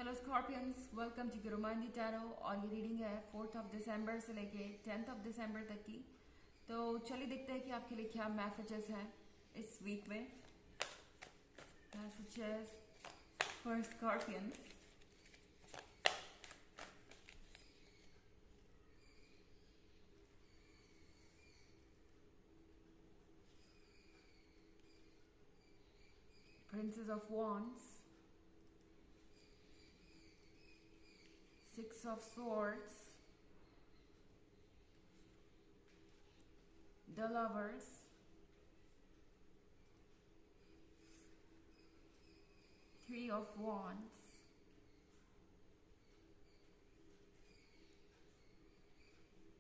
Hello scorpions, welcome to Gurumaindi tarot. और ये reading है 4 दिसंबर से लेके 10 दिसंबर तक की। तो चलिए देखते हैं कि आपके लिए क्या मैसेजेस हैं इस वीक में। Messages for scorpions. Princess of wands, 6 of swords, the lovers, Three of wands,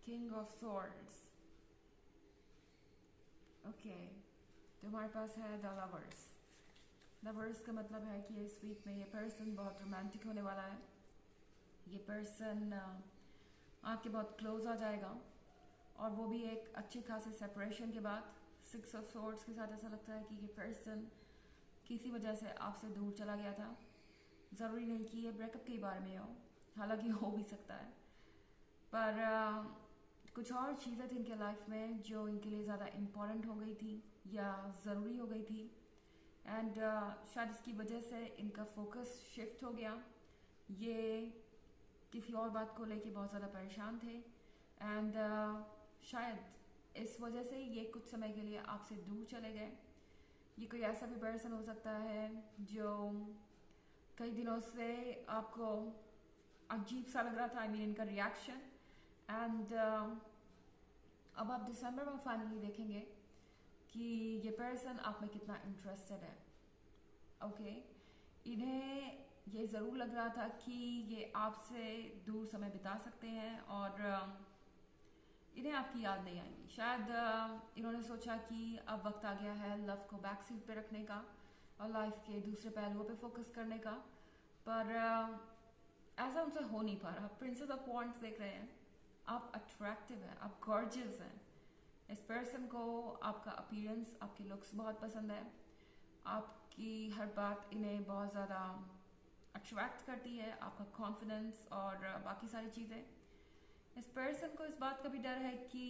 King of swords। Okay, तो हमारे पास है द लवर्स। लवर्स का मतलब है कि इस वीक में ये पर्सन बहुत रोमांटिक होने वाला है। ये पर्सन आपके बहुत क्लोज आ जाएगा, और वो भी एक अच्छे खासे सेपरेशन के बाद। 6 ऑफ सोर्ड्स के साथ ऐसा लगता है कि ये पर्सन किसी वजह से आपसे दूर चला गया था। ज़रूरी नहीं कि ये ब्रेकअप के बारे में हो, हालांकि हो भी सकता है, पर कुछ और चीज़ें थी इनके लाइफ में जो इनके लिए ज़्यादा इम्पोर्टेंट हो गई थी या ज़रूरी हो गई थी। एंड शायद इसकी वजह से इनका फोकस शिफ्ट हो गया। ये किसी और बात को लेके बहुत ज़्यादा परेशान थे, एंड शायद इस वजह से ये कुछ समय के लिए आपसे दूर चले गए। ये कोई ऐसा भी पर्सन हो सकता है जो कई दिनों से आपको अजीब सा लग रहा था, इनका रिएक्शन। एंड अब आप दिसंबर में फाइनली देखेंगे कि ये पर्सन आप में कितना इंटरेस्टेड है। ओके, इन्हें ये ज़रूर लग रहा था कि ये आपसे दूर समय बिता सकते हैं, और इन्हें आपकी याद नहीं आएगी। शायद इन्होंने सोचा कि अब वक्त आ गया है लव को बैक सीट पे रखने का और लाइफ के दूसरे पहलुओं पे फोकस करने का, पर ऐसा उनसे हो नहीं पा रहा। प्रिंसेस ऑफ वॉन्ड्स देख रहे हैं, आप अट्रैक्टिव हैं, आप गॉर्जियस हैं। इस पर्सन को आपका अपीयरेंस, आपके लुक्स बहुत पसंद है। आपकी हर बात इन्हें बहुत ज़्यादा अट्रैक्ट करती है, आपका कॉन्फिडेंस और बाकी सारी चीज़ें। इस पर्सन को इस बात का भी डर है कि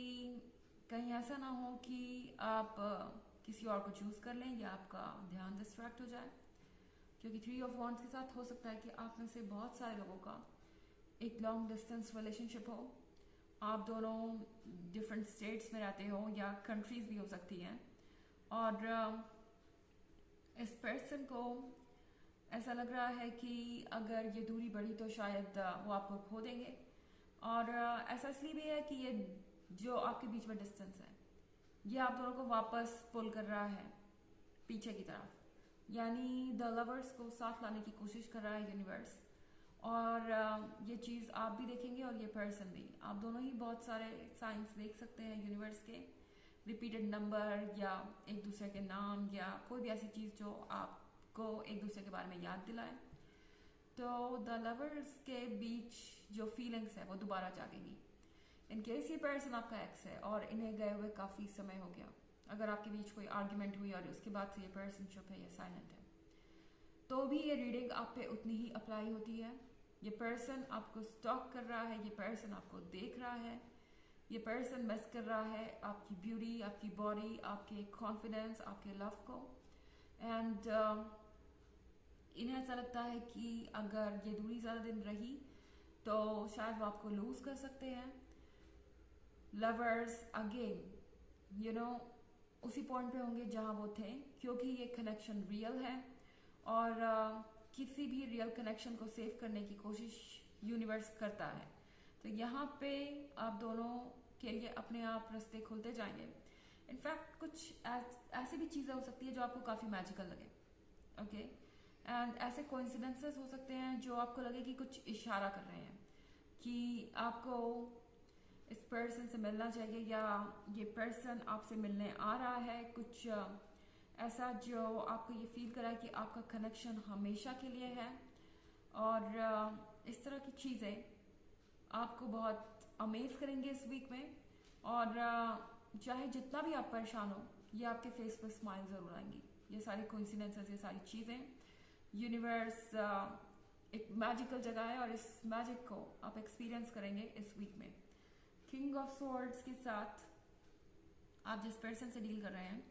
कहीं ऐसा ना हो कि आप किसी और को चूज कर लें या आपका ध्यान डिस्ट्रैक्ट हो जाए, क्योंकि 3 ऑफ वॉन्ड्स के साथ हो सकता है कि आप में से बहुत सारे लोगों का एक लॉन्ग डिस्टेंस रिलेशनशिप हो। आप दोनों डिफरेंट स्टेट्स में रहते हो या कंट्रीज भी हो सकती हैं, और इस पर्सन को ऐसा लग रहा है कि अगर ये दूरी बढ़ी तो शायद वो आपको खो देंगे। और ऐसा इसलिए भी है कि ये जो आपके बीच में डिस्टेंस है, ये आप दोनों को वापस पुल कर रहा है पीछे की तरफ, यानी द लवर्स को साथ लाने की कोशिश कर रहा है यूनिवर्स। और ये चीज़ आप भी देखेंगे और ये पर्सन भी। आप दोनों ही बहुत सारे साइंस देख सकते हैं यूनिवर्स के, रिपीटेड नंबर या एक दूसरे के नाम या कोई भी ऐसी चीज़ जो आपको एक दूसरे के बारे में याद दिलाए। तो द लवर्स के बीच जो फीलिंग्स है वो दोबारा जागेंगी। इनकेस ये पर्सन आपका एक्स है और इन्हें गए हुए काफ़ी समय हो गया, अगर आपके बीच कोई आर्ग्यूमेंट हुई और उसके बाद से ये पर्सन चुप है या साइलेंट है, तो भी ये रीडिंग आप पे उतनी ही अप्लाई होती है। ये पर्सन आपको स्टॉक कर रहा है, ये पर्सन आपको देख रहा है, ये पर्सन मिस कर रहा है आपकी ब्यूटी, आपकी बॉडी, आपके कॉन्फिडेंस, आपके लव को। एंड इन्हें ऐसा लगता है कि अगर ये दूरी ज़्यादा दिन रही तो शायद वो आपको लूज कर सकते हैं। लवर्स अगेन उसी पॉइंट पे होंगे जहां वो थे, क्योंकि ये कनेक्शन रियल है, और किसी भी रियल कनेक्शन को सेव करने की कोशिश यूनिवर्स करता है। तो यहाँ पे आप दोनों के लिए अपने आप रास्ते खुलते जाएंगे। इनफैक्ट कुछ ऐसी भी चीज़ें हो सकती है जो आपको काफ़ी मैजिकल लगे। ओके, एंड ऐसे कोइंसिडेंसेस हो सकते हैं जो आपको लगे कि कुछ इशारा कर रहे हैं कि आपको इस पर्सन से मिलना चाहिए, या ये पर्सन आपसे मिलने आ रहा है। कुछ ऐसा जो आपको ये फील कराए कि आपका कनेक्शन हमेशा के लिए है। और इस तरह की चीज़ें आपको बहुत अमेज करेंगे इस वीक में। और चाहे जितना भी आप परेशान हो, ये आपके फेस पर स्माइल ज़रूर आएंगी। ये सारी कोइंसिडेंसेस, ये सारी चीज़ें यूनिवर्स एक मैजिकल जगह है और इस मैजिक को आप एक्सपीरियंस करेंगे इस वीक में। किंग ऑफ स्वॉर्ड्स के साथ आप जिस पर्सन से डील कर रहे हैं,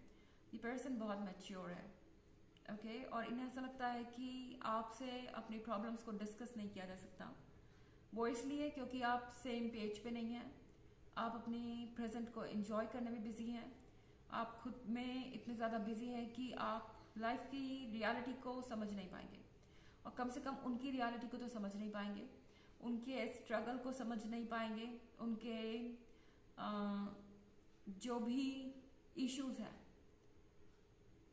ये पर्सन बहुत मैच्योर है, ओके और इन्हें ऐसा लगता है कि आपसे अपनी प्रॉब्लम्स को डिस्कस नहीं किया जा सकता। वो इसलिए क्योंकि आप सेम पेज पे नहीं हैं, आप अपनी प्रेजेंट को एंजॉय करने में बिजी हैं, आप खुद में इतने ज़्यादा बिजी हैं कि आप लाइफ की रियलिटी को समझ नहीं पाएंगे, और कम से कम उनकी रियलिटी को तो समझ नहीं पाएंगे, उनके स्ट्रगल को समझ नहीं पाएंगे, उनके जो भी इश्यूज हैं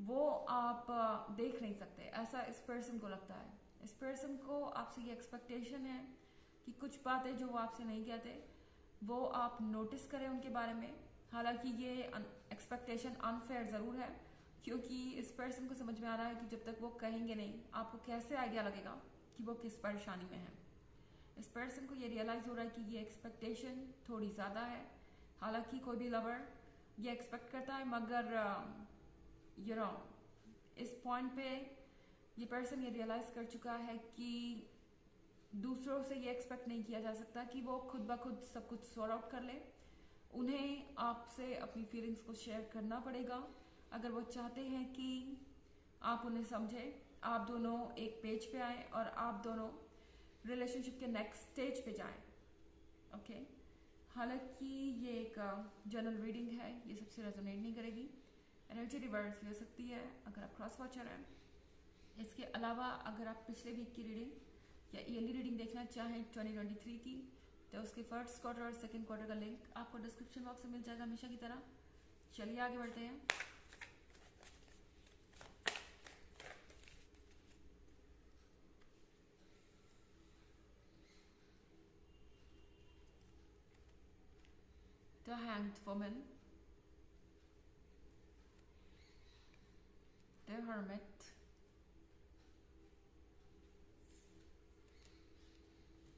वो आप देख नहीं सकते, ऐसा इस पर्सन को लगता है। इस पर्सन को आपसे ये एक्सपेक्टेशन है कि कुछ बातें जो वो आपसे नहीं कहते वो आप नोटिस करें उनके बारे में। हालांकि ये एक्सपेक्टेशन अनफेयर ज़रूर है, क्योंकि इस पर्सन को समझ में आ रहा है कि जब तक वो कहेंगे नहीं आपको कैसे आइडिया लगेगा कि वो किस परेशानी में है। इस पर्सन को ये रियलाइज़ हो रहा है कि ये एक्सपेक्टेशन थोड़ी ज़्यादा है। हालांकि कोई भी लवर ये एक्सपेक्ट करता है, मगर इस पॉइंट पे ये पर्सन ये रियलाइज़ कर चुका है कि दूसरों से ये एक्सपेक्ट नहीं किया जा सकता कि वो खुद ब खुद सब कुछ सॉर्ट आउट कर ले। उन्हें आपसे अपनी फीलिंग्स को शेयर करना पड़ेगा अगर वो चाहते हैं कि आप उन्हें समझें, आप दोनों एक पेज पे आए और आप दोनों रिलेशनशिप के नेक्स्ट स्टेज पे जाएं, ओके। हालांकि ये एक जनरल रीडिंग है, ये सबसे रेजोनेट नहीं करेगी, एनर्जी रिवर्स ले सकती है अगर आप क्रॉस वॉचर हैं। इसके अलावा अगर आप पिछले वीक की रीडिंग या ईयरली रीडिंग देखना चाहें 2023 की, तो उसके फर्स्ट क्वार्टर और सेकंड क्वार्टर का लिंक आपको डिस्क्रिप्शन बॉक्स में मिल जाएगा हमेशा की तरह। चलिए आगे बढ़ते हैं। The Hanged Woman, The Hermit,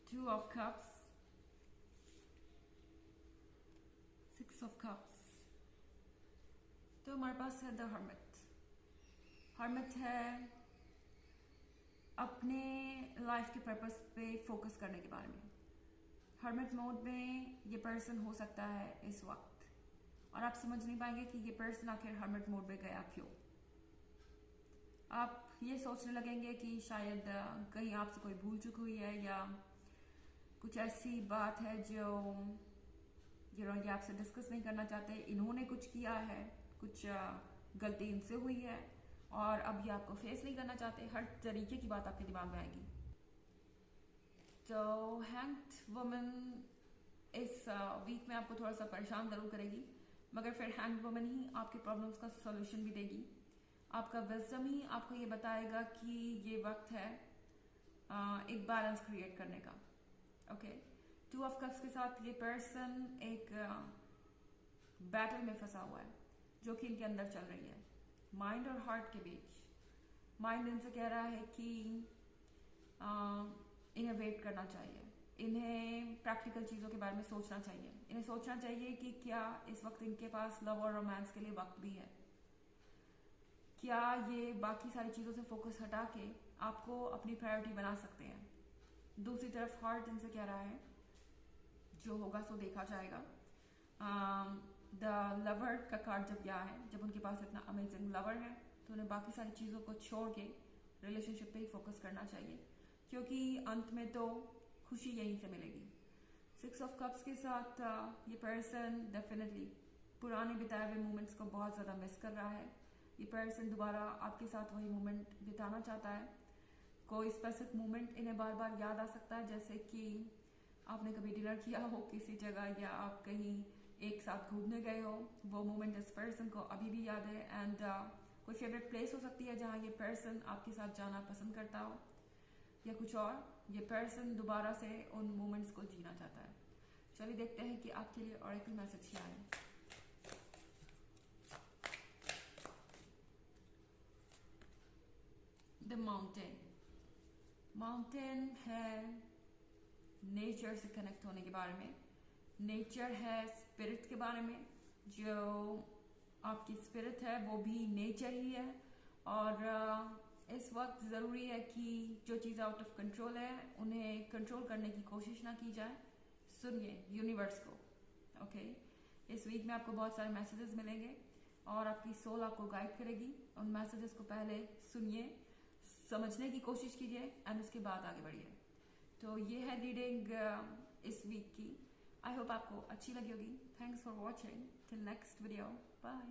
Two of Cups, Six of Cups। तो हमारे पास है द हर्मिट। हर्मिट है अपने लाइफ के पर्पस पे फोकस करने के बारे में। हर्मिट मोड में ये पर्सन हो सकता है इस वक्त, और आप समझ नहीं पाएंगे कि ये पर्सन आखिर हर्मिट मोड में गया क्यों। आप ये सोचने लगेंगे कि शायद कहीं आपसे कोई भूल चुक हुई है, या कुछ ऐसी बात है जो ये आपसे डिस्कस नहीं करना चाहते। इन्होंने कुछ किया है, कुछ गलती इनसे हुई है और अब ये आपको फेस नहीं करना चाहते। हर तरीके की बात आपके दिमाग में आएगी। तो हैंग्ड वुमन इस वीक में आपको थोड़ा सा परेशान जरूर करेगी, मगर फिर हैंग्ड वुमन ही आपके प्रॉब्लम्स का सॉल्यूशन भी देगी। आपका विजडम ही आपको ये बताएगा कि ये वक्त है एक बैलेंस क्रिएट करने का, ओके। टू ऑफ कप्स के साथ ये पर्सन एक बैटल में फंसा हुआ है जो कि इनके अंदर चल रही है, माइंड और हार्ट के बीच। माइंड इनसे कह रहा है कि इन्हें वेट करना चाहिए, इन्हें प्रैक्टिकल चीज़ों के बारे में सोचना चाहिए, इन्हें सोचना चाहिए कि क्या इस वक्त इनके पास लव और रोमांस के लिए वक्त भी है, क्या ये बाकी सारी चीज़ों से फोकस हटा के आपको अपनी प्रायोरिटी बना सकते हैं। दूसरी तरफ हार्ट इनसे कह रहा है जो होगा सो देखा जाएगा। द लवर का कार्ड जब यहाँ है, जब उनके पास इतना अमेजिंग लवर है, तो उन्हें बाकी सारी चीज़ों को छोड़ के रिलेशनशिप पे ही फोकस करना चाहिए, क्योंकि अंत में तो खुशी यहीं से मिलेगी। सिक्स ऑफ कप्स के साथ ये पर्सन डेफिनेटली पुराने बिताए हुए मोमेंट्स को बहुत ज़्यादा मिस कर रहा है। ये पर्सन दोबारा आपके साथ वही मोमेंट बिताना चाहता है। कोई स्पेसिफिक मोमेंट इन्हें बार बार याद आ सकता है, जैसे कि आपने कभी डिनर किया हो किसी जगह, या आप कहीं एक साथ घूमने गए हो, वो मोमेंट इस पर्सन को अभी भी याद है। एंड कोई फेवरेट प्लेस हो सकती है जहाँ ये पर्सन आपके साथ जाना पसंद करता हो, या कुछ और। ये पर्सन दोबारा से उन मोमेंट्स को जीना चाहता है। चलिए देखते हैं कि आपके लिए ऑरेकल मैसेज क्या है। The mountain. माउंटेन है नेचर से कनेक्ट होने के बारे में, नेचर है स्पिरिट के बारे में। जो आपकी स्पिरिट है वो भी नेचर ही है, और इस वक्त ज़रूरी है कि जो चीज़ आउट ऑफ कंट्रोल है उन्हें कंट्रोल करने की कोशिश ना की जाए। सुनिए यूनिवर्स को, ओके। इस वीक में आपको बहुत सारे मैसेजेस मिलेंगे और आपकी सोल आपको गाइड करेगी। उन मैसेजेस को पहले सुनिए, समझने की कोशिश कीजिए एंड उसके बाद आगे बढ़िए। तो ये है रीडिंग इस वीक की। आई होप आपको अच्छी लगी होगी। Thanks for watching. Till next video, bye.